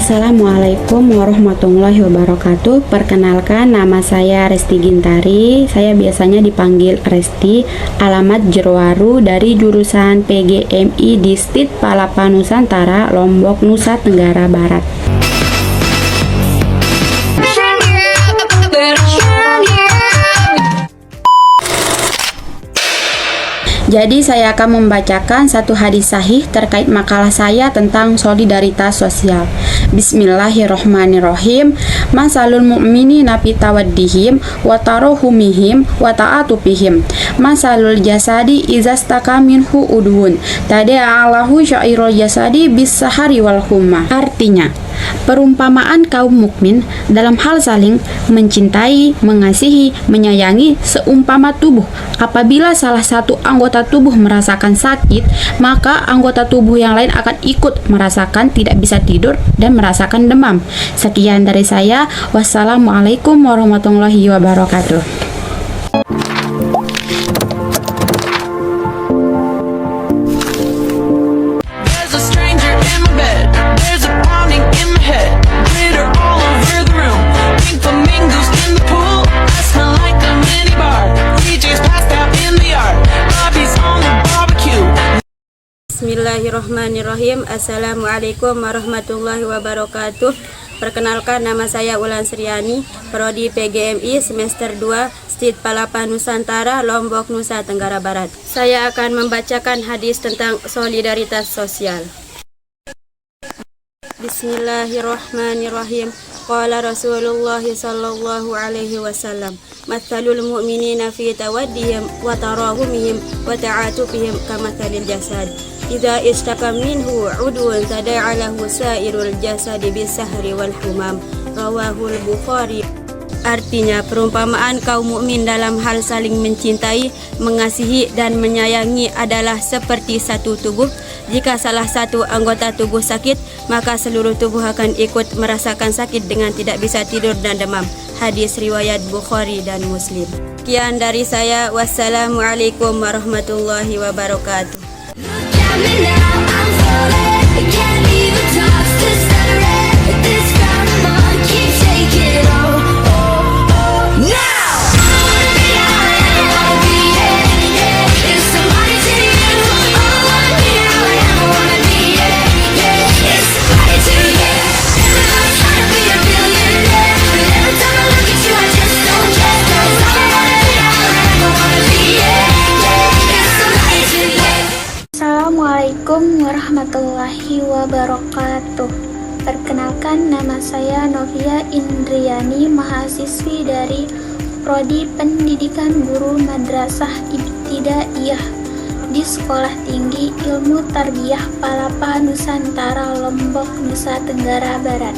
Assalamualaikum warahmatullahi wabarakatuh. Perkenalkan, nama saya Resti Gintari. Saya biasanya dipanggil Resti. Alamat Jerowaru dari jurusan PGMI Distrik Palapa Nusantara, Lombok, Nusa Tenggara Barat. Jadi saya akan membacakan satu hadis sahih terkait makalah saya tentang solidaritas sosial. Bismillahirrohmanirrohim. Masalul mu'minina fi tawaddihim wa tarohumihim wa ta'atupihim. Masalul jasadi izastaka minhu udhun tada'alahu syairul jasadi bis-sahari wal humma. Artinya, perumpamaan kaum mukmin dalam hal saling mencintai, mengasihi, menyayangi seumpama tubuh. Apabila salah satu anggota tubuh merasakan sakit, maka anggota tubuh yang lain akan ikut merasakan tidak bisa tidur dan merasakan demam. Sekian dari saya. Wassalamualaikum warahmatullahi wabarakatuh. Bismillahirrahmanirrahim. Assalamualaikum warahmatullahi wabarakatuh. Perkenalkan, nama saya Ulan Sriani, Prodi PGMI semester 2, Stit Palapa Nusantara, Lombok, Nusa Tenggara Barat. Saya akan membacakan hadis tentang solidaritas sosial. Bismillahirrahmanirrahim. Qala Rasulullah sallallahu alaihi wasallam, mathalul mu'minina fi tawaddihim wa tarahumihim wa ta'atufihim kamathalil jasad. Idza istaka minhu udwun tada'alahu sa'irul jasadi bis-sahri wal humam. Rawahul Bukhari. Artinya, perumpamaan kaum mukmin dalam hal saling mencintai, mengasihi dan menyayangi adalah seperti satu tubuh. Jika salah satu anggota tubuh sakit, maka seluruh tubuh akan ikut merasakan sakit dengan tidak bisa tidur dan demam. Hadis riwayat Bukhari dan Muslim. Sekian dari saya. Wassalamualaikum warahmatullahi wabarakatuh. Assalamualaikum warahmatullahi wabarakatuh. Perkenalkan, nama saya Novia Indriani, mahasiswi dari Prodi Pendidikan Guru Madrasah Ibtidaiyah di Sekolah Tinggi Ilmu Tarbiyah Palapa Nusantara, Lombok, Nusa Tenggara Barat.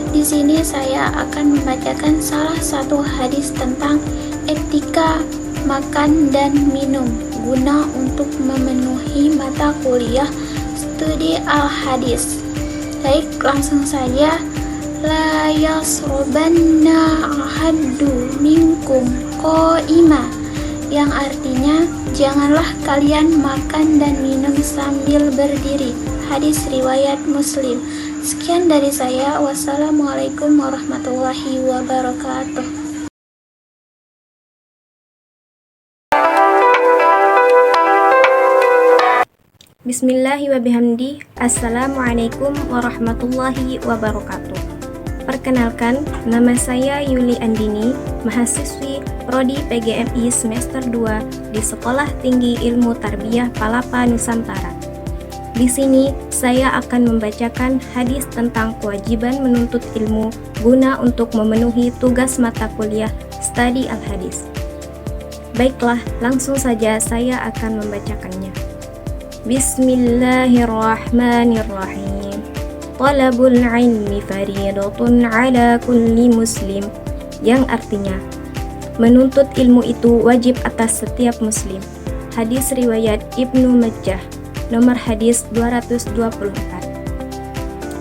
Di sini saya akan membacakan salah satu hadis tentang etika makan dan minum guna untuk memenuhi mata kuliah studi al-hadis. Baik, langsung saja. La yasrobanna ahaddu minkum qaima, yang artinya janganlah kalian makan dan minum sambil berdiri. Hadis riwayat Muslim. Sekian dari saya. Wassalamualaikum warahmatullahi wabarakatuh. Bismillahirrahmanirrahim. Assalamualaikum warahmatullahi wabarakatuh. Perkenalkan, nama saya Yuli Andini, mahasiswi Prodi PGMI semester 2 di Sekolah Tinggi Ilmu Tarbiyah Palapa Nusantara. Di sini saya akan membacakan hadis tentang kewajiban menuntut ilmu guna untuk memenuhi tugas mata kuliah studi al-hadis. Baiklah, langsung saja saya akan membacakannya. Bismillahirrahmanirrahim. Talabul ilmi fariidatun ala kulli muslim, yang artinya menuntut ilmu itu wajib atas setiap muslim. Hadis riwayat Ibnu Majah, nomor hadis 224.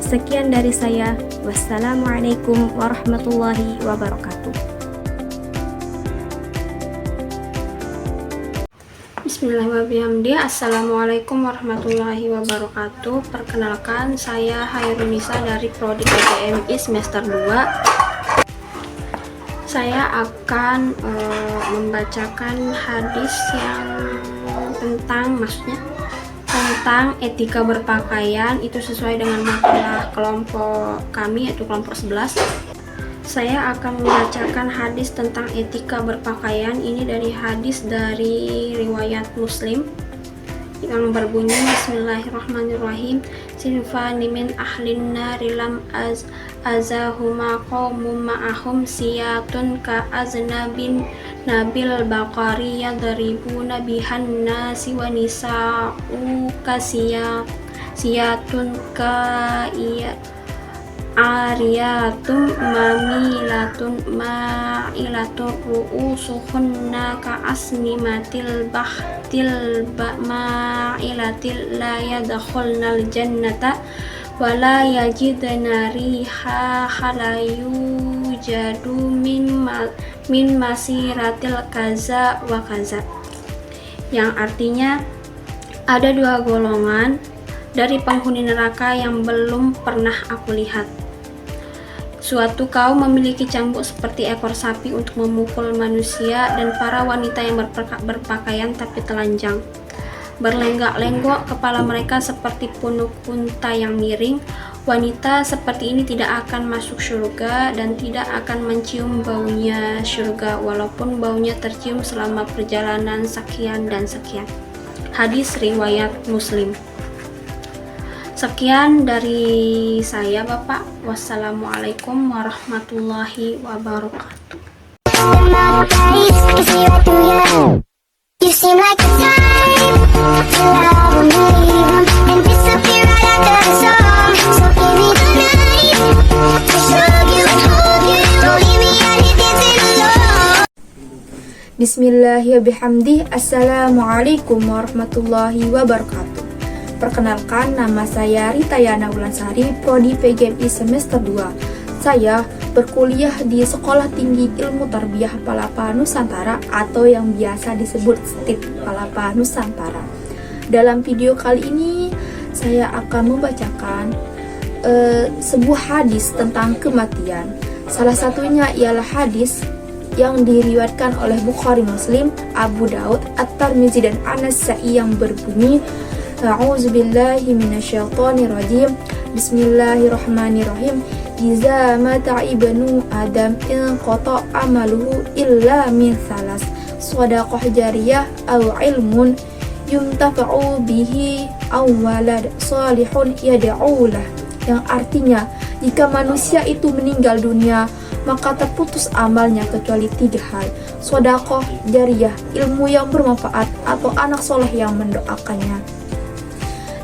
Sekian dari saya. Wassalamualaikum warahmatullahi wabarakatuh. Bismillahirrahmanirrahim. Assalamualaikum warahmatullahi wabarakatuh. Perkenalkan, saya Hairunisa dari Prodi PGMI semester 2. Saya akan membacakan hadis yang tentang etika berpakaian, itu sesuai dengan makalah kelompok kami, yaitu kelompok 11. Saya akan membacakan hadis tentang etika berpakaian. Ini dari hadis dari riwayat Muslim yang berbunyi Bismillahirrahmanirrahim. Sinfani min ahlin nari lam azahuma qawmum ma'ahum siyatun ka aznabin nabil baqari yadribuna bihan nasi wa nisa'u kasiyatun ka iya ariyatun mamilatun ma'ilatun ru'usuhunna ka'asnimatil bahtil ma'ilatil la yadkhulnal jannata wa la yajidna riha halayu jadu min masiratil kaza wa kaza, yang artinya ada dua golongan dari penghuni neraka yang belum pernah aku lihat. Suatu kaum memiliki cambuk seperti ekor sapi untuk memukul manusia, dan para wanita yang berpakaian tapi telanjang. Berlenggak-lenggok kepala mereka seperti punuk unta yang miring. Wanita seperti ini tidak akan masuk surga dan tidak akan mencium baunya surga, walaupun baunya tercium selama perjalanan sekian dan sekian. Hadis riwayat Muslim. Sekian dari saya, Bapak. Wassalamualaikum warahmatullahi wabarakatuh. Bismillahirrahmanirrahim. Assalamualaikum warahmatullahi wabarakatuh. Perkenalkan, nama saya Ritayana Wulansari, Prodi PGMI semester 2. Saya berkuliah di Sekolah Tinggi Ilmu Tarbiyah Palapa Nusantara atau yang biasa disebut STIP Palapa Nusantara. Dalam video kali ini, saya akan membacakan sebuah hadis tentang kematian. Salah satunya ialah hadis yang diriwayatkan oleh Bukhari, Muslim, Abu Daud, At-Tirmizi, dan An-Nasa'i yang berbunyi A'udzubillahi minasyaitonirrajim. Bismillahirrahmanirrahim. Iza mata ibnu Adam in qata amaluhu illa min salas, shadaqah jariyah aw ilmun yumtafa'u bihi aw walad salihun yad'ulah, yang artinya jika manusia itu meninggal dunia maka terputus amalnya kecuali 3 hal: shadaqah jariyah, ilmu yang bermanfaat, atau anak soleh yang mendoakannya.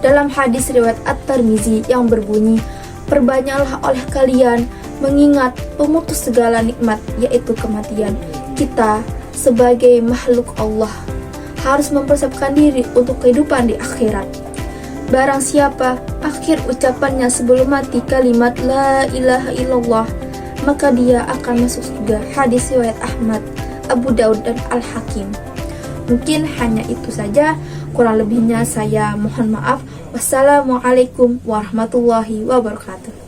Dalam hadis riwayat At-Tirmizi yang berbunyi, perbanyaklah oleh kalian mengingat pemutus segala nikmat, yaitu kematian. Kita sebagai makhluk Allah harus mempersiapkan diri untuk kehidupan di akhirat. Barang siapa akhir ucapannya sebelum mati kalimat la ilaha illallah, maka dia akan masuk surga. Hadis riwayat Ahmad, Abu Daud, dan Al-Hakim. Mungkin hanya itu saja, kurang lebihnya saya mohon maaf. Wassalamualaikum warahmatullahi wabarakatuh.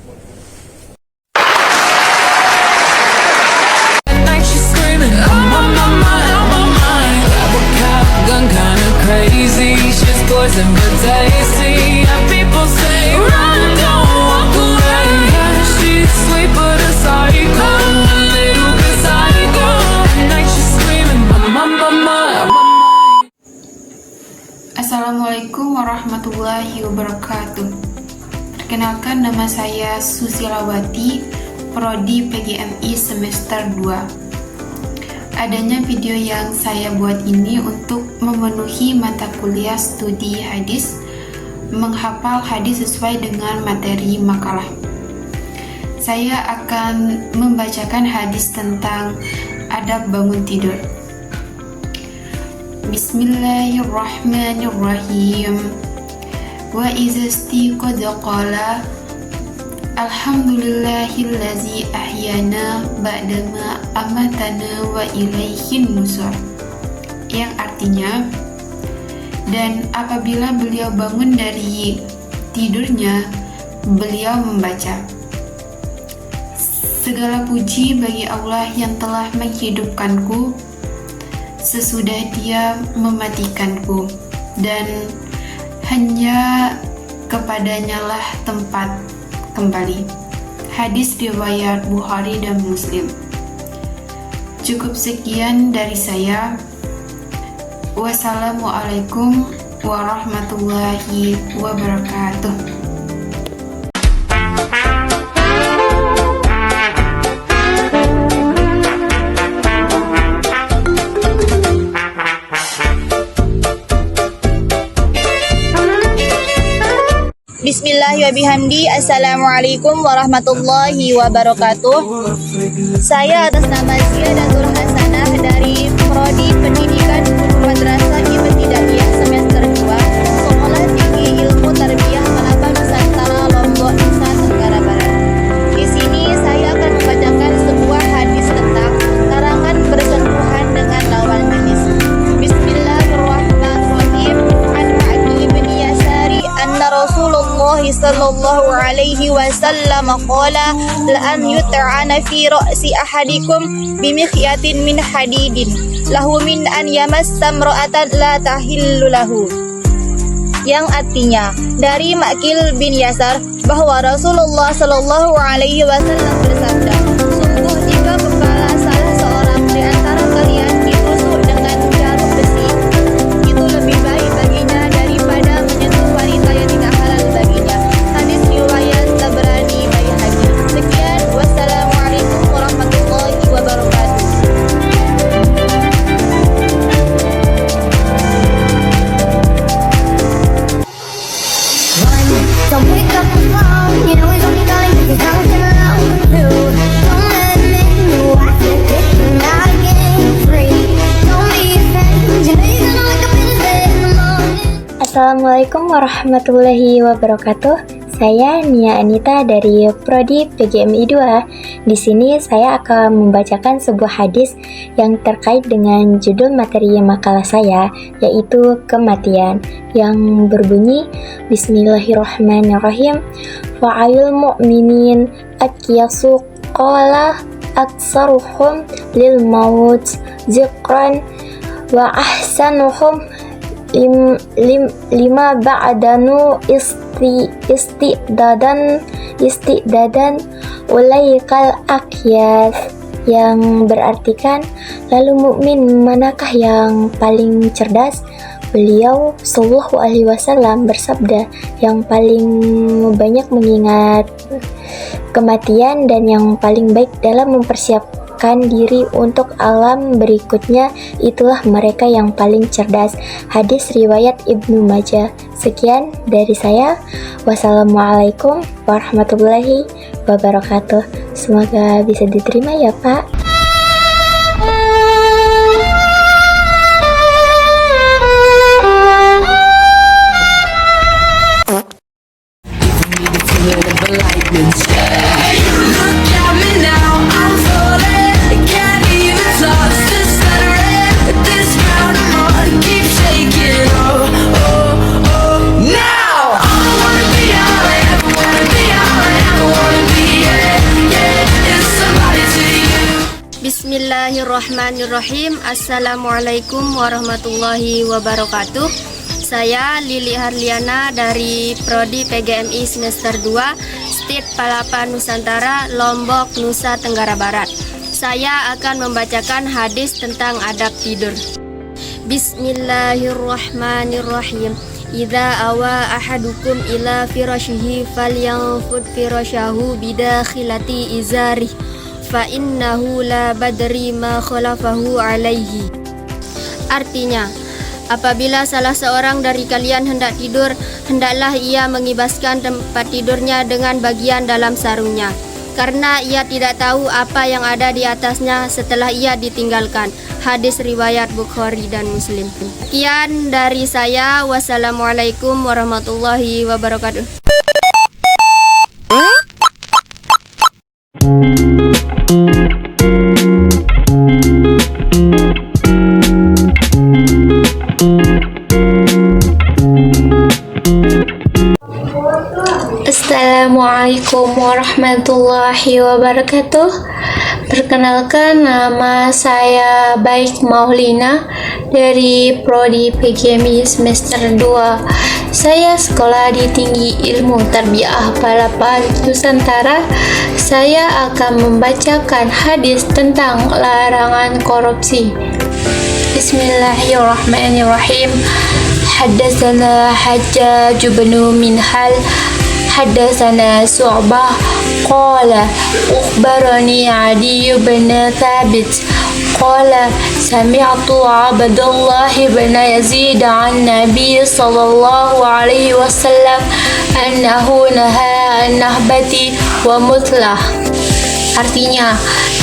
Assalamualaikum warahmatullahi wabarakatuh. Perkenalkan, nama saya Susilawati, Prodi PGMI semester 2. Adanya video yang saya buat ini untuk memenuhi mata kuliah studi hadis, menghafal hadis sesuai dengan materi makalah. Saya akan membacakan hadis tentang adab bangun tidur. Bismillahirrahmanirrahim. Wa iza istiqadha qala alhamdulillahillazi ahyana ba'dama amatana wa ilaihin nusur, yang artinya Dan apabila beliau bangun dari tidurnya, beliau membaca, segala puji bagi Allah yang telah menghidupkanku sesudah Dia mematikanku, dan hanya kepadanya lah tempat kembali. Hadis riwayat Bukhari dan Muslim. Cukup sekian dari saya. Wassalamualaikum warahmatullahi wabarakatuh. Bismillahirrahmanirrahim. Assalamualaikum warahmatullahi wabarakatuh. Saya atas nama Zia Datul Hasanah dari Prodi Pendidikan Guru Madrasah Ibtidaiyah semester 2, Sekolah Tinggi Ilmu Tarbiyah Kelapa Nusantara, Lombok, Nusa Tenggara Barat. Di sini saya akan membacakan sebuah hadis tentang larangan bersentuhan dengan lawan jenis. Bismillahirrahmanirrahim. An Ma'qil bin Yasari anna Rasulullah sallallahu alaihi wasallam qala la an yut'ana fi ra'si ahadikum bimikhyatin min hadidin lahu min an yamassa imra'atan la tahillu lahu, yang artinya dari Ma'qil bin Yasar bahwa Rasulullah sallallahu alaihi wasallam bersabda, sungguh jika kepala salah seorang di antara kalian ditusuk dengan jarum besi, itu lebih baik baginya daripada menyentuh wanita yang tidak halal baginya. Hadis riwayat Tabrani Baihaqi. Sekian, wassalamualaikum warahmatullahi wabarakatuh. Don't pick up the phone, you know he's only calling if he's talking alone. Two, don't let him in, you have to pick him out again. Three, don't be a friend, you know you're gonna wake up in his bed in the morning. Assalamualaikum warahmatullahi wabarakatuh. Saya Nia Anita dari Prodi PGMI 2. Di sini saya akan membacakan sebuah hadis yang terkait dengan judul materi makalah saya, yaitu kematian, yang berbunyi Bismillahirrahmanirrahim. Fa'ayul mu'minin akyasu qala aksaruhum lil maut zikran wa ahsanuhum lima ba'danu istidadan ulaikal akyas, yang berartikan lalu mukmin manakah yang paling cerdas? Beliau sallallahu alaihi wasallam bersabda, yang paling banyak mengingat kematian dan yang paling baik dalam mempersiapkan diri untuk alam berikutnya, itulah mereka yang paling cerdas. Hadis riwayat Ibnu Majah. Sekian dari saya. Wassalamualaikum warahmatullahi wabarakatuh. Semoga bisa diterima ya Pak. Bismillahirrahmanirrahim. Assalamualaikum warahmatullahi wabarakatuh. Saya Lili Harliana dari Prodi PGMI semester 2, Stit Palapa Nusantara, Lombok, Nusa Tenggara Barat. Saya akan membacakan hadis tentang adab tidur. Bismillahirrahmanirrahim. Idza awa ahadukum ila firashihi falyanfud firashahu bidakhilati izarih fa innahu la badri ma khalafahu alaihi. Artinya, apabila salah seorang dari kalian hendak tidur, hendaklah ia mengibaskan tempat tidurnya dengan bagian dalam sarungnya, karena ia tidak tahu apa yang ada di atasnya setelah ia ditinggalkan. Hadis riwayat Bukhari dan Muslim. Sekian dari saya. Wassalamualaikum warahmatullahi wabarakatuh. Assalamualaikum warahmatullahi wabarakatuh. Perkenalkan, nama saya Baik Maulina dari Prodi PGMI semester 2. Saya sekolah di Tinggi Ilmu Tarbiyah Balapan Nusantara. Saya akan membacakan hadis tentang larangan korupsi. Bismillahirrahmanirrahim. Haddatsana Hajjaj bin Minhal حدثنا شعبة قال أخبرني عدي بن ثابت قال سمعت عبد الله بن يزيد عن النبي صلى الله عليه وسلم أنه نهى عن نهبة ومثلة. Artinya,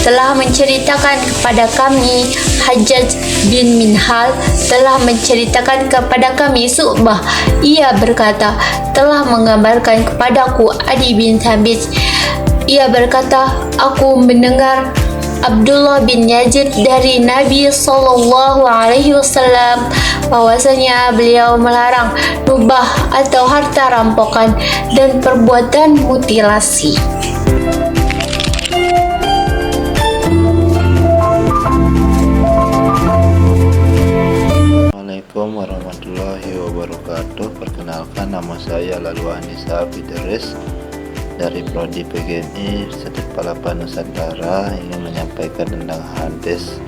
telah menceritakan kepada kami Hajjaj bin Minhal telah menceritakan kepada kami Syu'bah. Ia berkata, telah mengabarkan kepadaku Adi bin Thabit. Ia berkata, aku mendengar Abdullah bin Yazid dari Nabi Sallallahu Alaihi Wasallam bahwasanya beliau melarang nubah atau harta rampokan dan perbuatan mutilasi. Assalamualaikum warahmatullahi wabarakatuh. Perkenalkan, nama saya Laluani Idris dari Prodi PGMI Setit Palapan Nusantara, ingin menyampaikan tentang hadis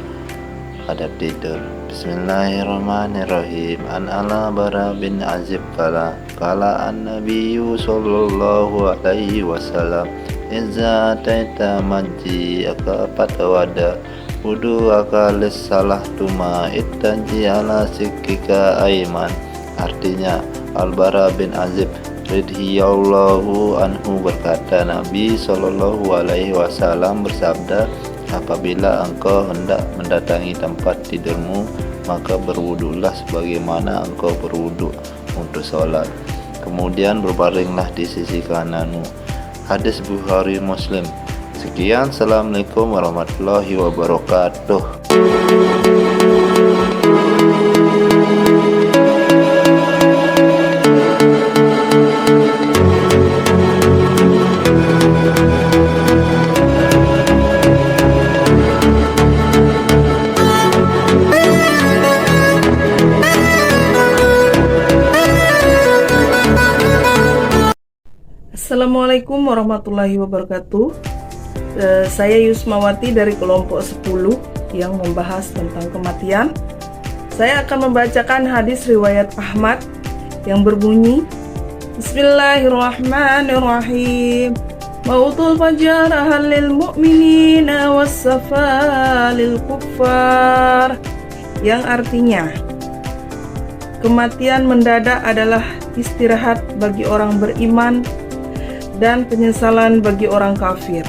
adab tidur. Bismillahirrahmanirrahim. An ala bara bin Azib kala an nabiyyu sallallahu alaihi wasallam iza taita maji akapat wada wudu akalis salah tuma itanji ala sikika aiman. Artinya, Al-Bara bin Azib radhiyallahu anhu berkata, Nabi sallallahu alaihi wasallam bersabda, apabila engkau hendak mendatangi tempat tidurmu, maka berwudulah sebagaimana engkau berwudu untuk sholat, kemudian berbaringlah di sisi kananmu. Hadis Bukhari Muslim. Sekian, Assalamualaikum warahmatullahi wabarakatuh. Assalamualaikum warahmatullahi wabarakatuh. Saya Yusmawati dari kelompok 10 yang membahas tentang kematian. Saya akan membacakan hadis riwayat Ahmad yang berbunyi, Bismillahirrahmanirrahim. Mautul fajar halil mu'minina wassafa lil kuffar. Yang artinya, kematian mendadak adalah istirahat bagi orang beriman dan penyesalan bagi orang kafir.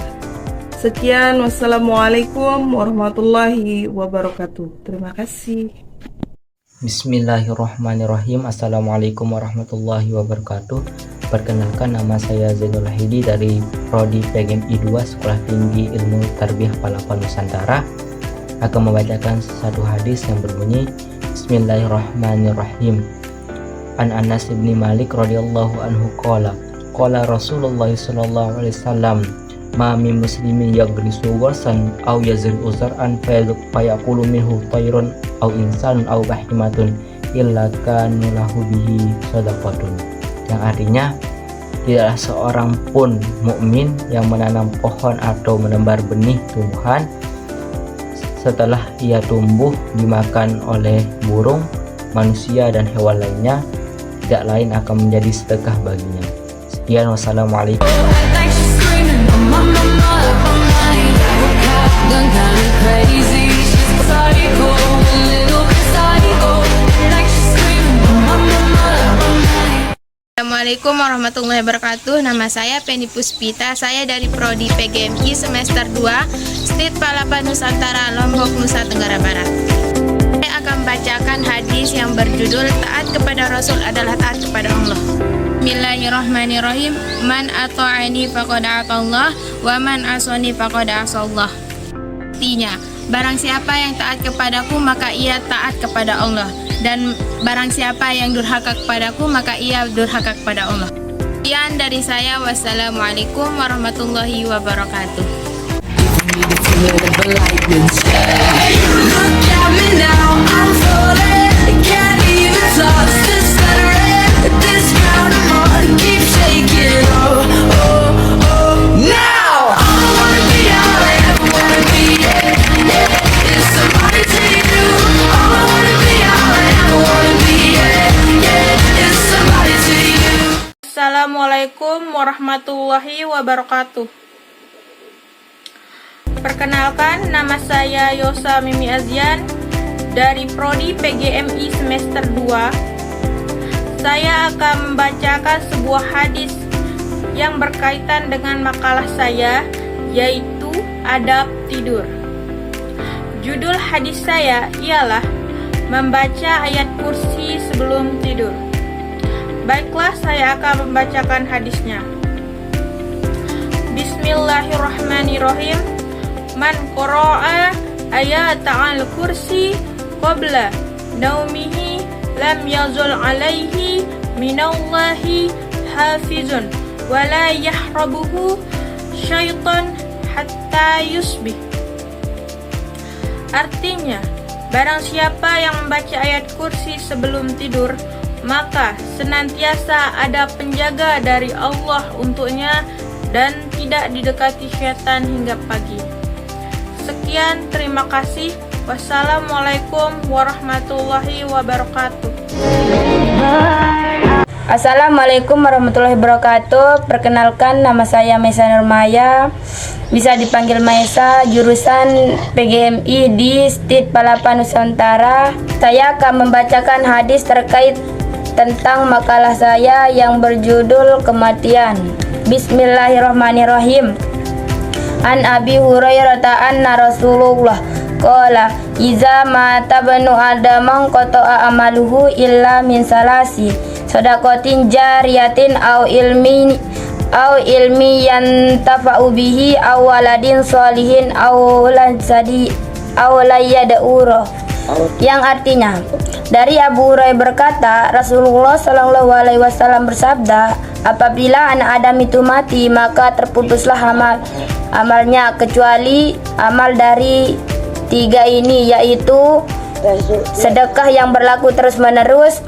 Sekian, wassalamualaikum warahmatullahi wabarakatuh. Terima kasih. Bismillahirrahmanirrahim. Assalamualaikum warahmatullahi wabarakatuh. Perkenalkan, nama saya Zainul Hidi dari Prodi PGMI 2 Sekolah Tinggi Ilmu Tarbiyah Palapan Nusantara. Akan membacakan satu hadis yang berbunyi, Bismillahirrahmanirrahim. An Anas bin Malik radhiyallahu anhu qala Rasulullah sallallahu alaihi wasallam, ma min muslimin yagrisu warsan aw yazri uzran fayaqulu minhu tayrun aw insanun aw bahimatun illa kanu lahu bihi shadaqatun. Yang artinya, tidaklah seorang pun mukmin yang menanam pohon atau menebar benih tumbuhan, setelah ia tumbuh dimakan oleh burung, manusia dan hewan lainnya, tidak lain akan menjadi sedekah baginya. Sekian, wassalamualaikum. Assalamualaikum warahmatullahi wabarakatuh. Nama saya Penny Puspita. Saya dari Prodi PGMI semester 2 Setit Palapan Nusantara, Lombok, Nusa Tenggara Barat. Saya akan bacakan hadis yang berjudul taat kepada Rasul adalah taat kepada Allah. Bismillahirrahmanirrahim. Man ata'ani faqad ata'allah wa man asani faqad asallah. Artinya, barang siapa yang taat kepadaku maka ia taat kepada Allah, dan barang siapa yang durhaka kepadaku maka ia durhaka kepada Allah. Sekian dari saya. Wassalamualaikum warahmatullahi wabarakatuh. Assalamualaikum warahmatullahi wabarakatuh. Perkenalkan, nama saya Yosa Mimi Azian dari Prodi PGMI semester 2. Saya akan membacakan sebuah hadis yang berkaitan dengan makalah saya, yaitu adab tidur. Judul hadis saya ialah membaca ayat kursi sebelum tidur. Baiklah, saya akan membacakan hadisnya. Bismillahirrahmanirrahim. Man qara'a ayat al-kursi qabla naumihi lam yazul alaihi minallahi hafizun wala yahrabuhu syaitan hatta yusbih. Artinya, barang siapa yang membaca ayat kursi sebelum tidur, maka senantiasa ada penjaga dari Allah untuknya dan tidak didekati syaitan hingga pagi. Sekian, terima kasih. Wassalamualaikum warahmatullahi wabarakatuh. Assalamualaikum warahmatullahi wabarakatuh. Perkenalkan, nama saya Maisa Nurmaya, bisa dipanggil Maisa, jurusan PGMI di STIT Palapan Nusantara. Saya akan membacakan hadis terkait tentang makalah saya yang berjudul kematian. Bismillahirrahmanirrahim. An Abi Hurairah anna Rasulullah qala iza mata banu adamang qata'a amaluhu illa min salasi sadaqatin jariyatin au ilmi yantafa'u bihi aw waladin sholihin aw layyad'ura. Yang artinya, dari Abu Hurairah berkata, Rasulullah Shallallahu Alaihi Wasallam bersabda, apabila anak Adam itu mati, maka terputuslah amalnya kecuali amal dari tiga ini, yaitu sedekah yang berlaku terus menerus,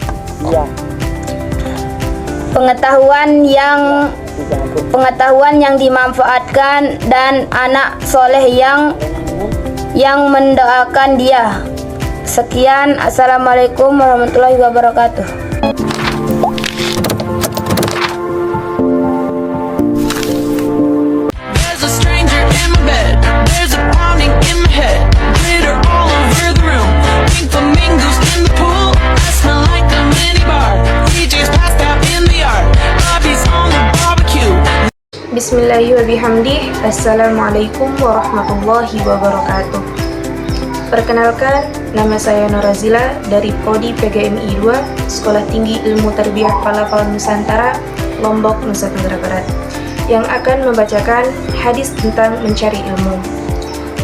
pengetahuan yang dimanfaatkan, dan anak soleh yang mendoakan dia. Sekian, assalamualaikum warahmatullahi wabarakatuh. There's a stranger in my bed. There's a pounding in my head. Glitter all over the room. Pink flamingos in the pool. I smell like a minibar. DJ's passed out in the yard. Bobby's on the barbecue. Bismillahirrahmanirrahim. Assalamualaikum warahmatullahi wabarakatuh. Perkenalkan, nama saya Norazila dari Prodi PGMI 2, Sekolah Tinggi Ilmu Tarbiyah Palapan Nusantara, Lombok, Nusa Tenggara Barat, yang akan membacakan hadis tentang mencari ilmu.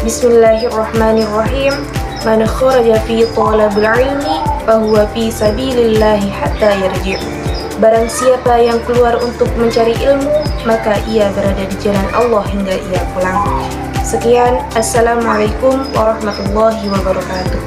Bismillahirrahmanirrahim. Man kharaja fi talabil ilmi fahuwa fi sabilillahi hatta yarji'. Barang siapa yang keluar untuk mencari ilmu, maka ia berada di jalan Allah hingga ia pulang. Sekian, assalamualaikum warahmatullahi wabarakatuh.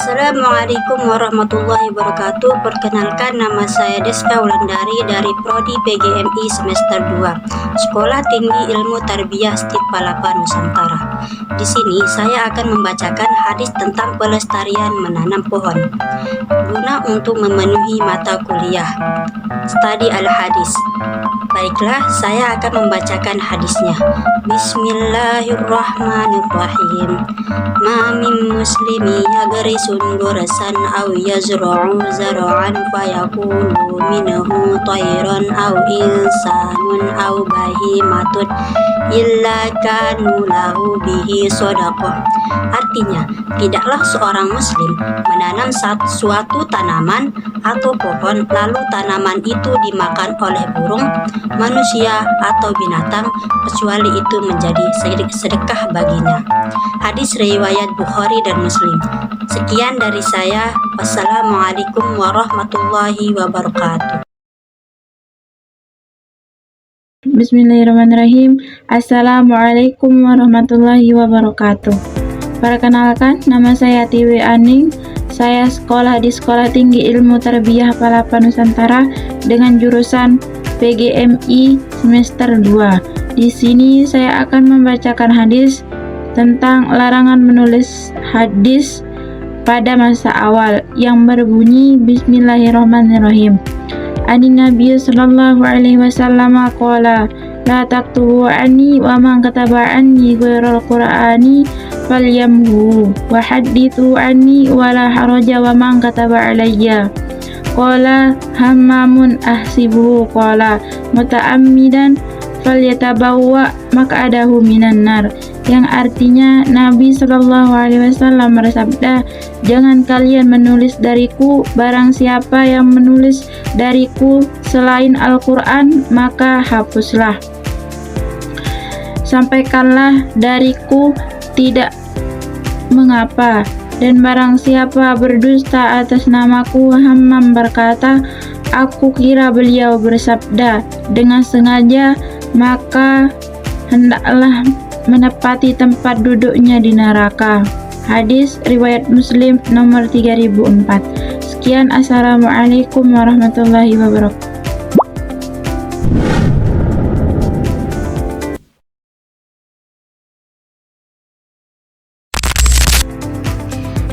Assalamualaikum warahmatullahi wabarakatuh. Perkenalkan, nama saya Deska Wulandari dari Prodi PGMI semester 2, Sekolah Tinggi Ilmu Tarbiyah STIT Palapan Nusantara. Di sini saya akan membacakan hadis tentang pelestarian menanam pohon guna untuk memenuhi mata kuliah Studi Al-Hadis. Baiklah, saya akan membacakan hadisnya. Bismillahirrahmanirrahim. Ma min muslimi yagrisun gurasan aw yazra'u zar'an fayakulu minhu tayran aw insanun aw bahimatun illa kanu lahu bihi sadaqah Artinya, tidaklah seorang muslim menanam suatu tanaman atau pohon lalu tanaman itu dimakan oleh burung, manusia, atau binatang kecuali itu menjadi sedekah baginya. Hadis riwayat Bukhari dan Muslim. Sekian dari saya. Wassalamualaikum warahmatullahi wabarakatuh. Bismillahirrahmanirrahim. Assalamualaikum warahmatullahi wabarakatuh. Perkenalkan, nama saya Tiwi Aning. Saya sekolah di Sekolah Tinggi Ilmu Tarbiyah Palapa Nusantara dengan jurusan PGMI semester 2. Di sini saya akan membacakan hadis tentang larangan menulis hadis pada masa awal yang berbunyi Bismillahirrahmanirrahim. Ani Nabi sallallahu alaihi wasallam qala la taktubu anni wa man kataba anni ghairal qur'ani falyamhu wa hadithu anni wa la haraja wa man kataba alayya. Qala hammamun ahsibuhu qala muta'ammidan falyatabawwa maq'adahu minan nar, yang artinya Nabi Shallallahu Alaihi Wasallam bersabda, jangan kalian menulis dariku, barang siapa yang menulis dariku selain Al-Quran maka hapuslah. Sampaikanlah dariku, tidak mengapa. Dan barang siapa berdusta atas namaku, Hammam berkata, aku kira beliau bersabda dengan sengaja, maka hendaklah menepati tempat duduknya di neraka. Hadis riwayat Muslim nomor 3004. Sekian, assalamualaikum warahmatullahi wabarakatuh.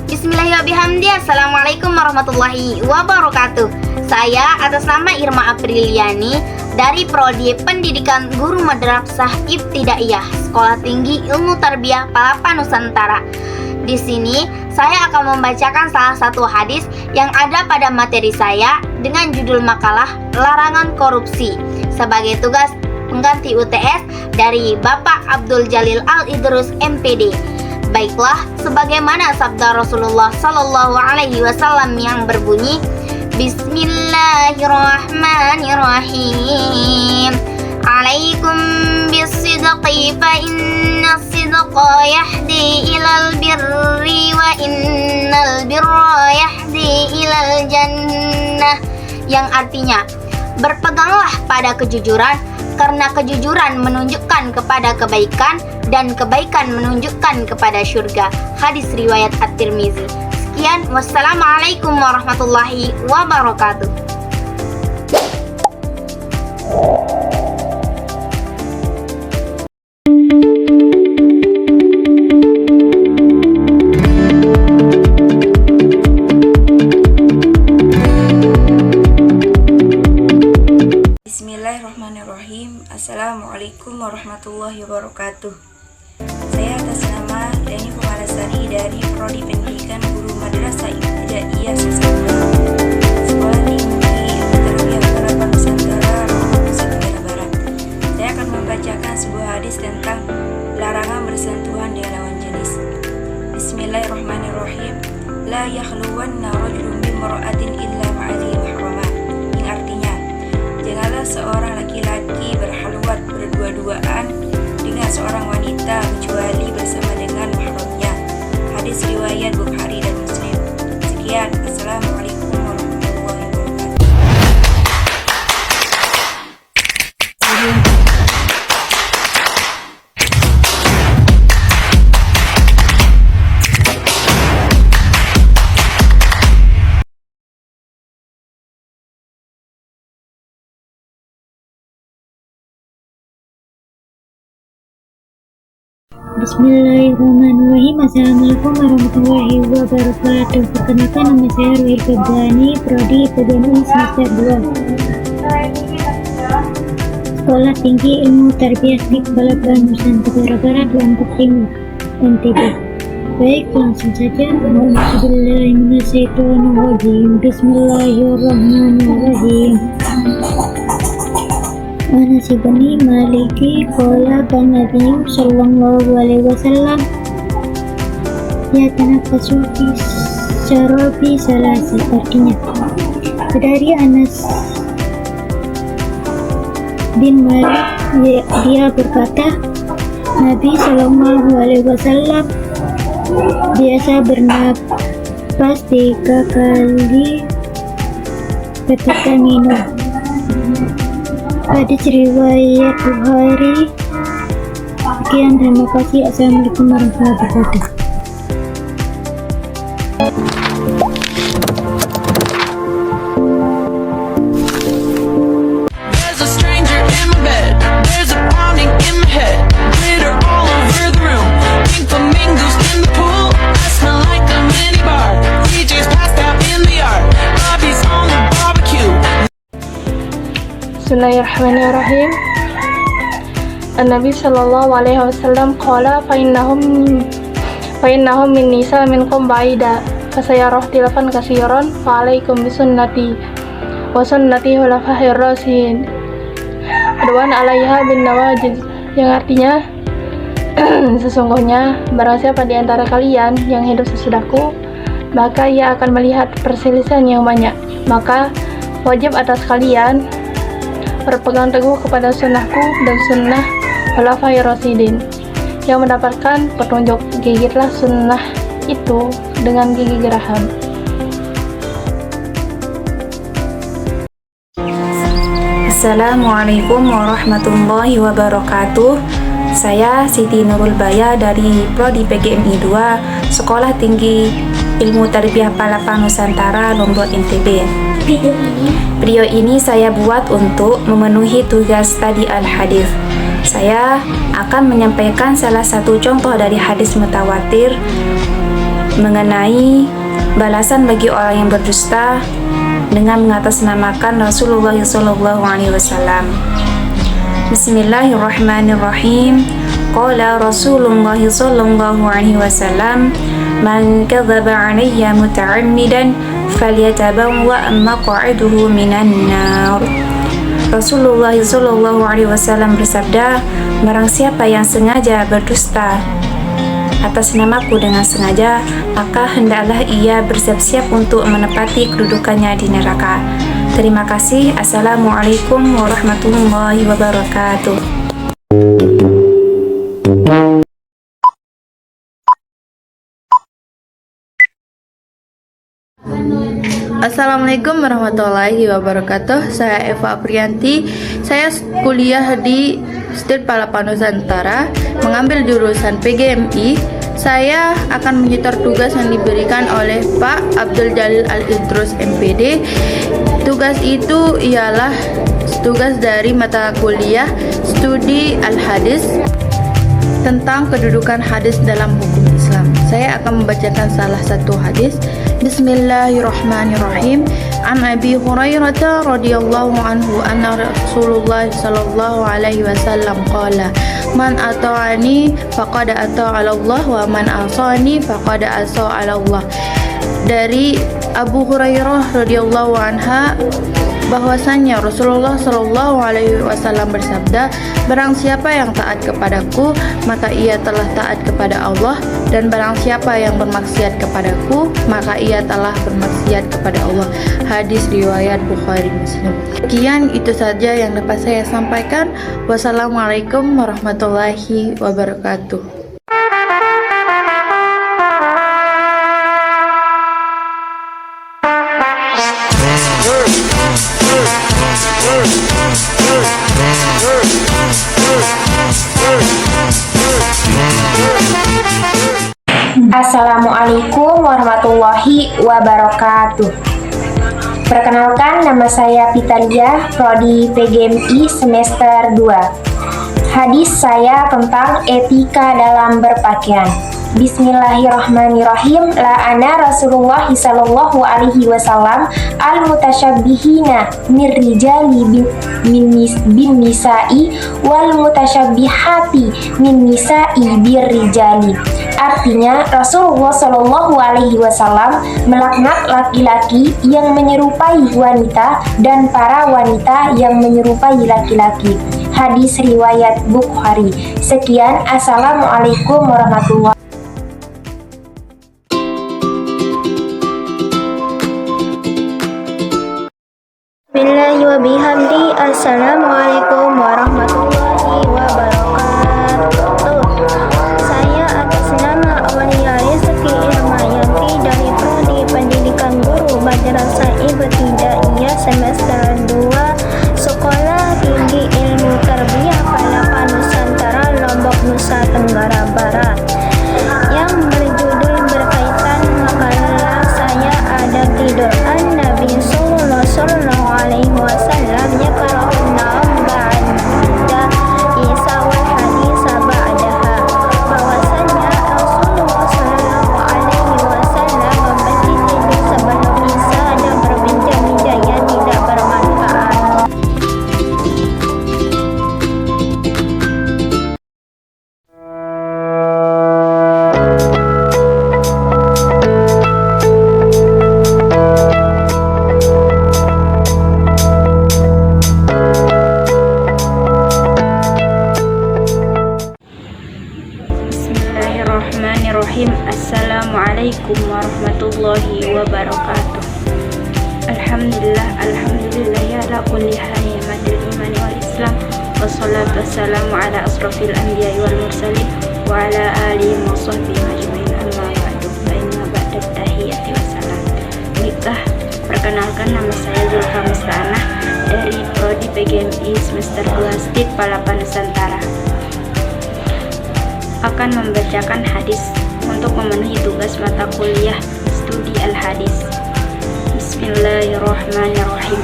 Bismillahirrahmanirrahim. Assalamualaikum warahmatullahi wabarakatuh. Saya atas nama Irma Apriliani dari Prodi Pendidikan Guru Madrasah Ibtidaiyah Sekolah Tinggi Ilmu Tarbiyah Palapa Nusantara. Di sini saya akan membacakan salah satu hadis yang ada pada materi saya dengan judul makalah Larangan Korupsi sebagai tugas pengganti UTS dari Bapak Abdul Jalil Al-Idrus MPD. Baiklah, sebagaimana sabda Rasulullah Sallallahu Alaihi Wasallam yang berbunyi, Bismillahirrahmanirrahim. Alaikum bisidqi fa inna sidqa yahdi ilal birri wa innal birra yahdi ilal jannah, yang artinya berpeganglah pada kejujuran karena kejujuran menunjukkan kepada kebaikan dan kebaikan menunjukkan kepada surga. Hadis riwayat At-Tirmizi. Sekian, wassalamualaikum warahmatullahi wabarakatuh. Bismillahirrahmanirrahim. Assalamualaikum warahmatullahi wabarakatuh. Saya atas nama Deni Kumarasari dari Prodi Pendidikan Guru Madrasah Ibtidaiyah Sekolah Tinggi Ilmu Tarbiyah Palapa Nusantara, Nusa Tenggara Barat. Saya akan membacakan sebuah hadis tentang larangan bersentuhan dengan lawan jenis. Bismillahirrahmanirrahim. La yakhluwanna rajulun bimra'atin illa ma'adhi mahramah, yang artinya janganlah seorang laki-laki berhalwat berdua-duaan dengan seorang wanita kecuali bersama dengan mahramnya. Hadis riwayat Bukhari dan Muslim. Sekian, assalamualaikum warahmatullahi wabarakatuh. Bismillahirrahmanirrahim. Assalamualaikum warahmatullahi wabarakatuh. Perkenalkan, nama saya Ruhil Febrani, Prodi PGMI semester 2 Sekolah Tinggi Ilmu Tarbiyah di Palapa Nusantara Barat, Lombok Timur, NTB. Baik, langsung saja. Bismillahirrahmanirrahim. Bismillahirrahmanirrahim. Anas bin Maliki qala kan Nabi sallallahu alaihi wasallam yatanaffasu fi syarabi salasa, artinya dari Anas bin Malik, dia berkata, Nabi Shallallahu Alaihi Wasallam biasa bernapas 3 kali ketika minum. Hadis riwayat Bukhari. Sekian, terima kasih. Assalamualaikum warahmatullahi wabarakatuh. There's a stranger in my bed. There's a pounding in my head. Glitter all over the room. Pink flamingos in the pool. I smell like a mini bar. DJ's passed out in the yard. Bobby's on the barbecue. Bismillahirrahmanirrahim. An-Nabi sallallahu alaihi wasallam qala fa innahum min nisa minkum ba'ida fasayarah tilafan kasiran fa alaikum bisunnati wa sunnati khulafa'ir rasyidin adwan 'alaiha bin nawajid, yang artinya sesungguhnya barang siapa di antara kalian yang hidup sesudahku, maka ia akan melihat perselisihan yang banyak. Maka wajib atas kalian berpegang teguh kepada sunnahku dan sunnah Khulafair Rasyidin yang mendapatkan petunjuk. Gigitlah sunnah itu dengan gigi geraham. Assalamualaikum warahmatullahi wabarakatuh. Saya Siti Nurul Baya dari Prodi PGMI 2 Sekolah Tinggi Ilmu Tarbiyah Palapa Nusantara, Lombok, NTB. Video ini saya buat untuk memenuhi tugas tadi al-hadis. Saya akan menyampaikan salah satu contoh dari hadis mutawatir mengenai balasan bagi orang yang berdusta dengan mengatasnamakan Rasulullah SAW. Bismillahirrahmanirrahim. Qala Rasulullah SAW, man kadzaba 'alayya muta'ammidan falyatabawwa maq'adahu minan nar. Rasulullah SAW bersabda, barang siapa yang sengaja berdusta atas namaku dengan sengaja, maka hendaklah ia bersiap-siap untuk menepati kedudukannya di neraka. Terima kasih. Assalamualaikum warahmatullahi wabarakatuh. Assalamualaikum warahmatullahi wabarakatuh. Saya Eva Aprianti. Saya kuliah di State Palapa Nusantara, mengambil jurusan PGMI. Saya akan menyetor tugas yang diberikan oleh Pak Abdul Jalil Al-Idrus MPD. Tugas itu ialah tugas dari mata kuliah Studi Al-Hadis tentang kedudukan hadis dalam hukum Islam. Saya akan membacakan salah satu hadis. Bismillahirrahmanirrahim. An Abi Hurairah radhiyallahu anhu anna Rasulullah sallallahu alaihi wasallam qala, man ata'ani faqad ata'a Allah wa man asani faqad asa'a Allah. Dari Abu Hurairah radhiyallahu anha bahwasannya Rasulullah Shallallahu Alaihi Wasallam bersabda, barang siapa yang taat kepadaku maka ia telah taat kepada Allah, dan barang siapa yang bermaksiat kepadaku maka ia telah bermaksiat kepada Allah. Hadis riwayat Bukhari Muslim. Sekian, itu saja yang dapat saya sampaikan. Wassalamualaikum warahmatullahi wabarakatuh. Assalamualaikum warahmatullahi wabarakatuh. Perkenalkan, nama saya Pitalia, Prodi PGMI semester 2. Hadis saya tentang etika dalam berpakaian. Bismillahirrahmanirrahim. La'ana Rasulullah sallallahu alaihi wasallam al-mutasyabbihina mir rijali bin nisa'i wal mutasyabbihati min nisa'i bir rijali. Artinya, Rasulullah sallallahu alaihi wasallam melaknat laki-laki yang menyerupai wanita dan para wanita yang menyerupai laki-laki. Hadis riwayat Bukhari. Sekian, assalamualaikum warahmatullahi wabarakatuh. Assalamualaikum warahmatullahi wabarakatuh. Saya atas nama Aulia Rizky Irmayanti dari Prodi Pendidikan Guru Madrasah Ibtidaiyah semester 2 Sekolah Tinggi Ilmu Tarbiyah Palapan Nusantara Lombok, Nusa Tenggara Barat, yang berjudul berkaitan makalah saya ada tidur An-Nabi Sallallahu Alaihi Wasallam ya karahna ba'da Isa wal hadis ba'daha, bahwasanya Rasulullah Sallallahu Alaihi Wasallam membagi tidur sebelum Isa dan berbincang-bincang yang tidak bermanfaat. Bismillahirrahmanirrahim. Assalamualaikum warahmatullahi wabarakatuh. Alhamdulillah ya ala kulli hal ya madil iman wal islam. Wassalatu wassalamu ala asrafil anbiya wal mursalin wa ala alihi wa sahbihi ajmain, amma ba'du. Fa inna ba'da tahiyati wassalam. Baiklah, perkenalkan, nama saya Zulfa Musta'anah dari Prodi PGMI semester 2 STIP Palapan Nusantara. Akan membacakan hadis untuk memenuhi tugas mata kuliah studi al-hadis. Bismillahirrahmanirrahim.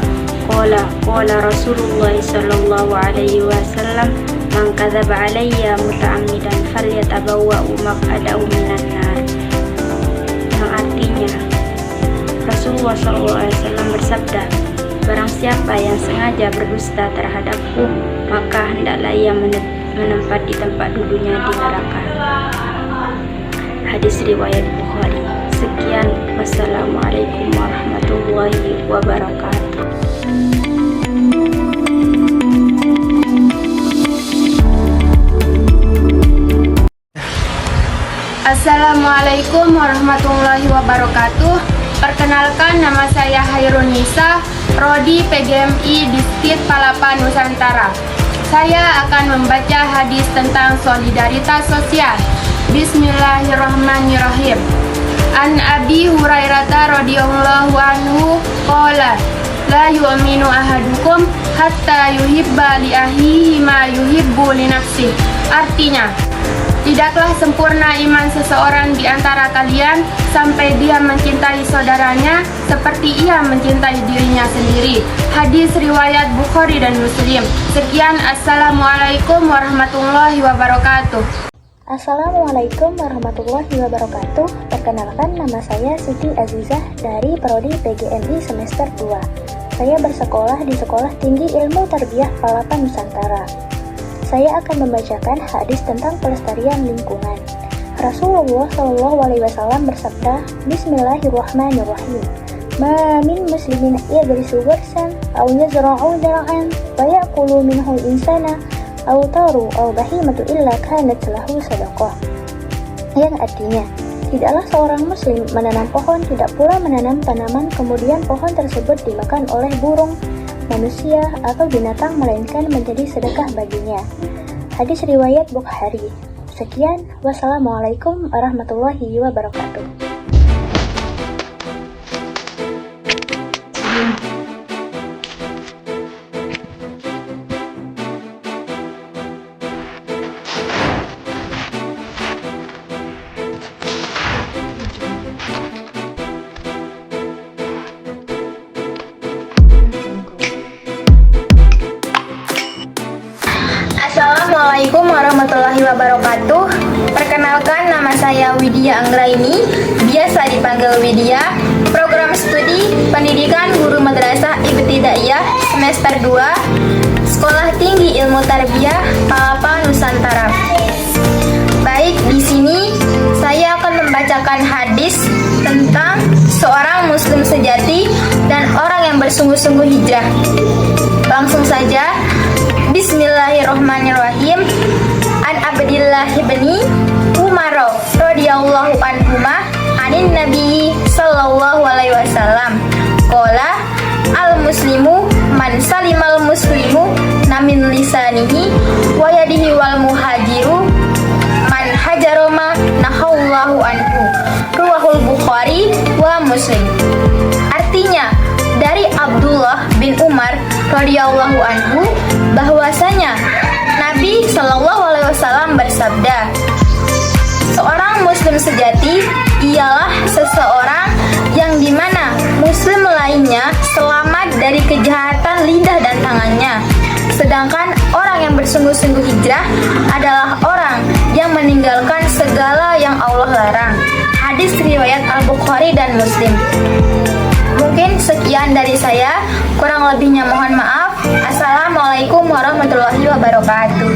Qala Rasulullah sallallahu alaihi wasallam, man kadzaba alayya muta'ammidan falyatabawwa'u maq'adahu minan nar. Yang artinya, Rasulullah sallallahu alaihi wasallam bersabda, barang siapa yang sengaja berdusta terhadapku, maka hendaklah ia menempati tempat duduknya di neraka. Hadis riwayat Bukhari. Sekian, wassalamualaikum warahmatullahi wabarakatuh. Assalamualaikum warahmatullahi wabarakatuh. Perkenalkan, nama saya Hairun Nisa, Prodi PGMI Distrik Palapan Nusantara. Saya akan membaca hadis tentang solidaritas sosial. Bismillahirrahmanirrahim. An Abi Hurairah radhiyallahu anhu qala, la yu'minu ahadukum hatta yuhibba li akhihi ma yuhibbu li nafsihi. Artinya, tidaklah sempurna iman seseorang di antara kalian sampai dia mencintai saudaranya seperti ia mencintai dirinya sendiri. Hadis riwayat Bukhari dan Muslim. Sekian, assalamualaikum warahmatullahi wabarakatuh. Assalamualaikum warahmatullahi wabarakatuh. Perkenalkan, nama saya Siti Azizah dari Prodi PGMI semester 2. Saya bersekolah di Sekolah Tinggi Ilmu Tarbiyah Palapan Nusantara. Saya akan membacakan hadis tentang pelestarian lingkungan. Rasulullah SAW bersabda, Bismillahirrahmanirrahim. Ma min muslimin yadrisu gharsan aw yazra'u zar'an fa ya'kulu minhu insana aw taru aw bahimatu illa kanat lahu sadaqah. Yang artinya, tidaklah seorang muslim menanam pohon, tidak pula menanam tanaman kemudian pohon tersebut dimakan oleh burung, manusia atau binatang, melainkan menjadi sedekah baginya. Hadis riwayat Bukhari. Sekian, wassalamualaikum warahmatullahi wabarakatuh. Assalamualaikum warahmatullahi wabarakatuh. Perkenalkan, nama saya Widya Anggraini, biasa dipanggil Widya. Program studi Pendidikan Guru Madrasah Ibtidaiyah semester 2 Sekolah Tinggi Ilmu Tarbiyah Palapan Nusantara. Baik, di sini saya akan membacakan hadis tentang seorang muslim sejati dan orang yang bersungguh-sungguh hijrah. Langsung saja. Bismillahirrahmanirrahim. An Abdillah bin Umar radhiyallahu anhuma anin Nabi sallallahu alaihi wasallam qala al muslimu man salimal muslimu Muslim. Artinya, dari Abdullah bin Umar radhiyallahu anhu bahwasanya Nabi Shallallahu alaihi wasallam bersabda, seorang muslim sejati ialah seseorang yang dimana muslim lainnya selamat dari kejahatan lidah dan tangannya. Sedangkan orang yang bersungguh-sungguh hijrah adalah orang yang meninggalkan segala yang Allah larang. Hadis riwayat Al-Bukhari dan Muslim. Mungkin sekian dari saya, kurang lebihnya mohon maaf. Assalamualaikum warahmatullahi wabarakatuh.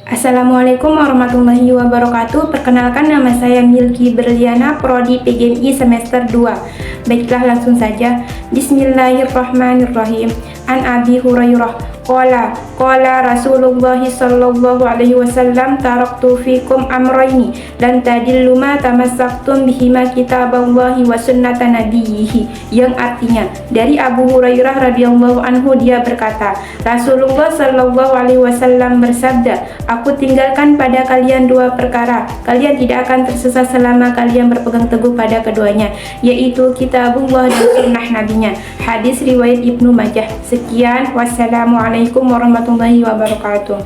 Assalamualaikum warahmatullahi wabarakatuh. Perkenalkan, nama saya Milky Berliana, Prodi PGMI semester 2. Baiklah, langsung saja. Bismillahirrahmanirrahim. An Abi Hurairah qala Rasulullah sallallahu alaihi wasallam, taraktu fikum amrayni lan tadillu ma tamassaktum bihima kitaballahi wa sunnata nabiyhi, yang artinya dari Abu Hurairah radhiyallahu anhu, dia berkata, Rasulullah sallallahu alaihi wasallam bersabda, aku tinggalkan pada kalian dua perkara, kalian tidak akan tersesat selama kalian berpegang teguh pada keduanya, yaitu kitabullah dan sunnah nabinya. Hadis riwayat Ibnu Majah. Sekian, wassalamualaikum warahmatullahi wabarakatuh.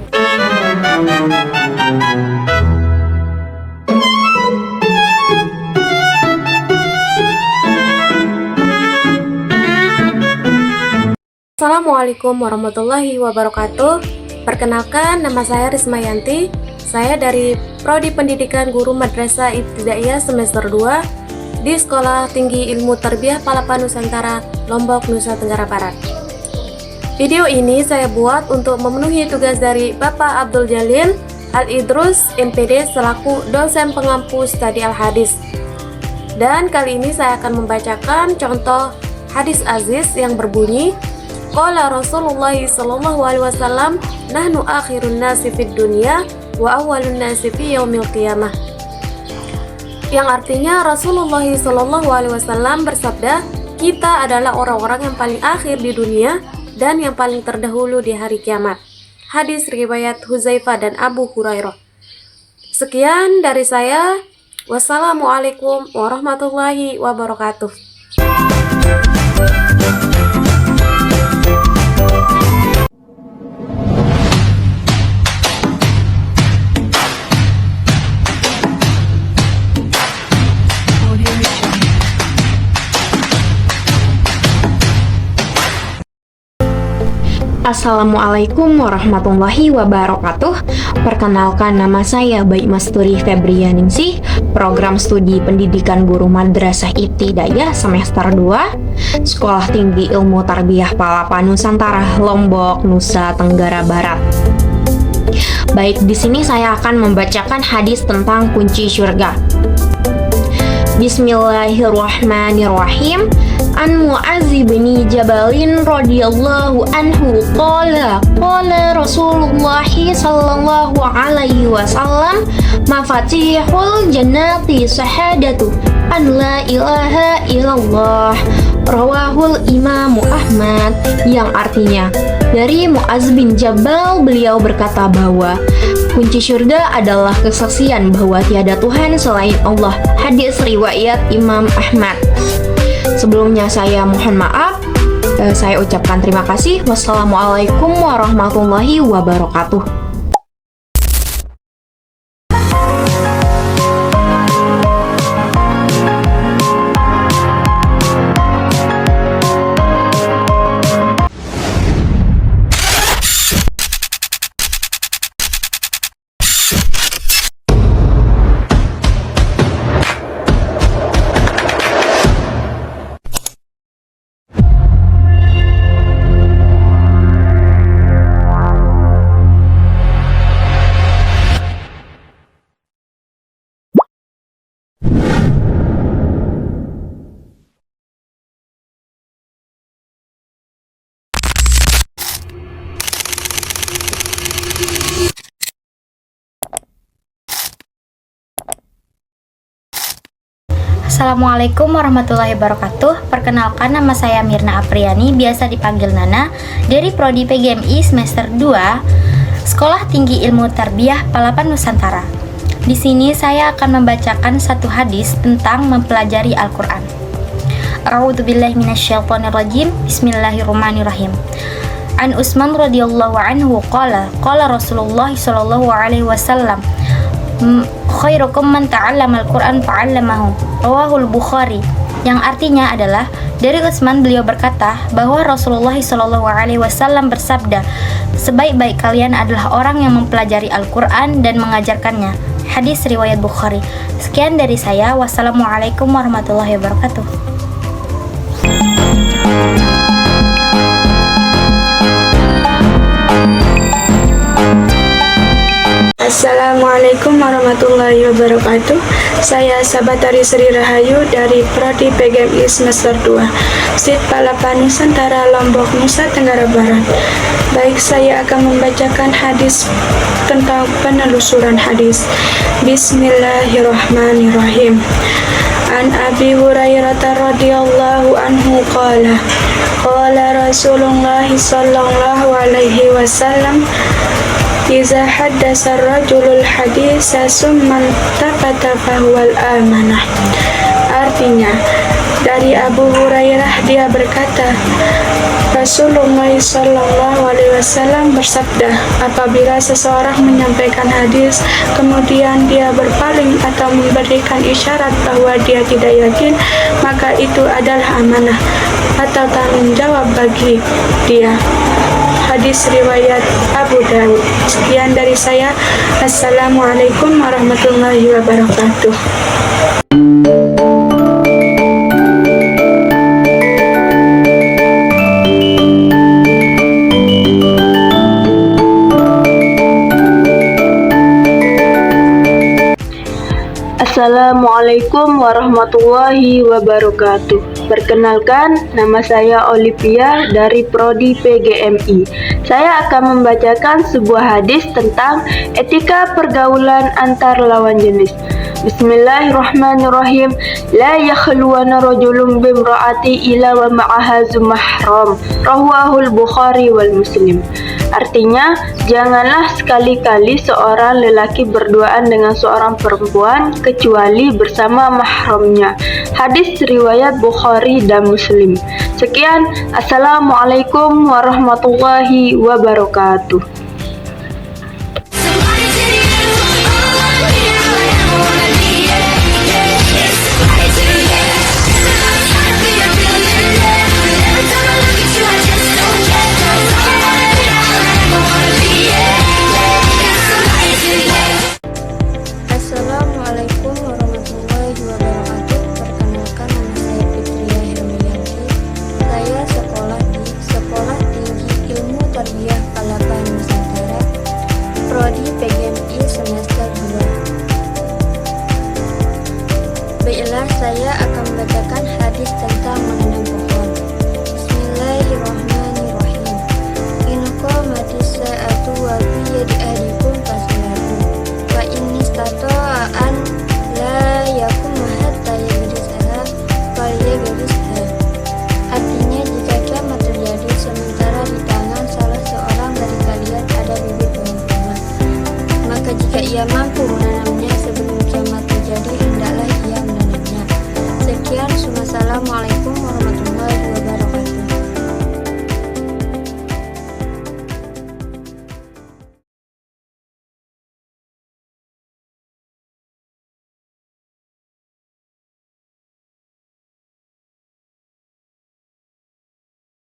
Assalamualaikum warahmatullahi wabarakatuh. Perkenalkan, nama saya Rismayanti. Saya dari Prodi Pendidikan Guru Madrasah Ibtidaiyah semester 2 di Sekolah Tinggi Ilmu Tarbiyah Palapa Nusantara, Lombok, Nusa Tenggara Barat. Video ini saya buat untuk memenuhi tugas dari Bapak Abdul Jalil Al-Idrus, MPD, selaku dosen pengampu studi Al-Hadis. Dan kali ini saya akan membacakan contoh hadis aziz yang berbunyi, Qala Rasulullah sallallahu alaihi wasallam, nahnu akhirun nasi fid dunya wa awwalun nasi fi yaumil qiyamah. Yang artinya Rasulullah sallallahu alaihi wasallam bersabda, kita adalah orang-orang yang paling akhir di dunia dan yang paling terdahulu di hari kiamat. Hadis riwayat Huzaifah dan Abu Hurairah. Sekian dari saya. Wassalamualaikum warahmatullahi wabarakatuh. Assalamualaikum warahmatullahi wabarakatuh. Perkenalkan, nama saya Baik Masturi Febrianingsih, Program Studi Pendidikan Guru Madrasah Ibtidaiyah semester 2, Sekolah Tinggi Ilmu Tarbiyah Palapa Nusantara, Lombok, Nusa Tenggara Barat. Baik, di sini saya akan membacakan hadis tentang kunci surga. Bismillahirrahmanirrahim. An Mu'adz bin Jabalin radhiyallahu anhu qala Rasulullah sallallahu alaihi wasallam, mafatihul jannati syahadatu an la ilaha illallah, rawahul Imam Ahmad, yang artinya dari Mu'adz bin Jabal, beliau berkata bahwa kunci surga adalah kesaksian bahwa tiada Tuhan selain Allah. Hadis riwayat Imam Ahmad. Sebelumnya saya mohon maaf, saya ucapkan terima kasih. Wassalamualaikum warahmatullahi wabarakatuh. Assalamualaikum warahmatullahi wabarakatuh. Perkenalkan, nama saya Mirna Apriani, biasa dipanggil Nana, dari Prodi PGMI semester 2, Sekolah Tinggi Ilmu Tarbiyah Palapan Nusantara. Di sini saya akan membacakan satu hadis tentang mempelajari Al-Qur'an. A'udzubillahi minasyaitonirrajim. Bismillahirrahmanirrahim. An Utsman radhiyallahu anhu qala Rasulullah sallallahu alaihi wasallam khairukum man ta'allama al-Qur'an fa'allamahu. Rawahul Bukhari. Yang artinya adalah, dari Utsman beliau berkata bahwa Rasulullah sallallahu alaihi wasallam bersabda, sebaik-baik kalian adalah orang yang mempelajari Al-Qur'an dan mengajarkannya. Hadis riwayat Bukhari. Sekian dari saya. Wassalamualaikum warahmatullahi wabarakatuh. Assalamualaikum warahmatullahi wabarakatuh. Saya Sabatari Sri Rahayu dari Prodi PGMI semester 2, SIT Palapan Nusantara, Lombok, Nusa Tenggara Barat. Baik, saya akan membacakan hadis tentang penelusuran hadis. Bismillahirrahmanirrahim. An Abi Hurairah radhiyallahu anhu qala Rasulullah sallallahu alaihi wasallam, Iza haddasa rajulul hadisa summan tafata fahuwal amanah. Artinya, dari Abu Hurairah dia berkata, Rasulullah sallallahu alaihi wasallam bersabda, apabila seseorang menyampaikan hadis kemudian dia berpaling atau memberikan isyarat bahwa dia tidak yakin, maka itu adalah amanah atau tanggung jawab bagi dia. Hadis riwayat Abu Dawud. Sekian dari saya. Assalamualaikum warahmatullahi wabarakatuh. Assalamualaikum warahmatullahi wabarakatuh. Perkenalkan, nama saya Olivia dari Prodi PGMI. Saya akan membacakan sebuah hadis tentang etika pergaulan antar lawan jenis. Bismillahirrahmanirrahim. La yakhluwana rajulun bimra'ati ila wa ma'aha zu mahram. Rawahul Bukhari wal Muslim. Artinya, janganlah sekali-kali seorang lelaki berduaan dengan seorang perempuan kecuali bersama mahramnya. Hadis riwayat Bukhari dan Muslim. Sekian, Assalamualaikum warahmatullahi wabarakatuh. Assalamualaikum warahmatullahi wabarakatuh. Perkenalkan, nama saya Fitriah Hermianti. Saya sekolah di Sekolah Tinggi Ilmu Tarbiyah Palapan Nusantara, Prodi PGMI semester 2. Baiklah, saya akan membacakan hadis tentang menanam pohon. Bismillahirrahmanirrahim. In qamatis sa'atu wa fi yadi ahadikum fasalatu. Wa in istata'a an la yakum hatta yagrisaha falyagrisha. Artinya, jika kiamat terjadi sementara di tangan salah seorang dari kalian ada bibit pohon kurma, maka jika ia mampu menanamnya sebelum kiamat terjadi, hendaklah ia menanamnya. Sekian, Assalamualaikum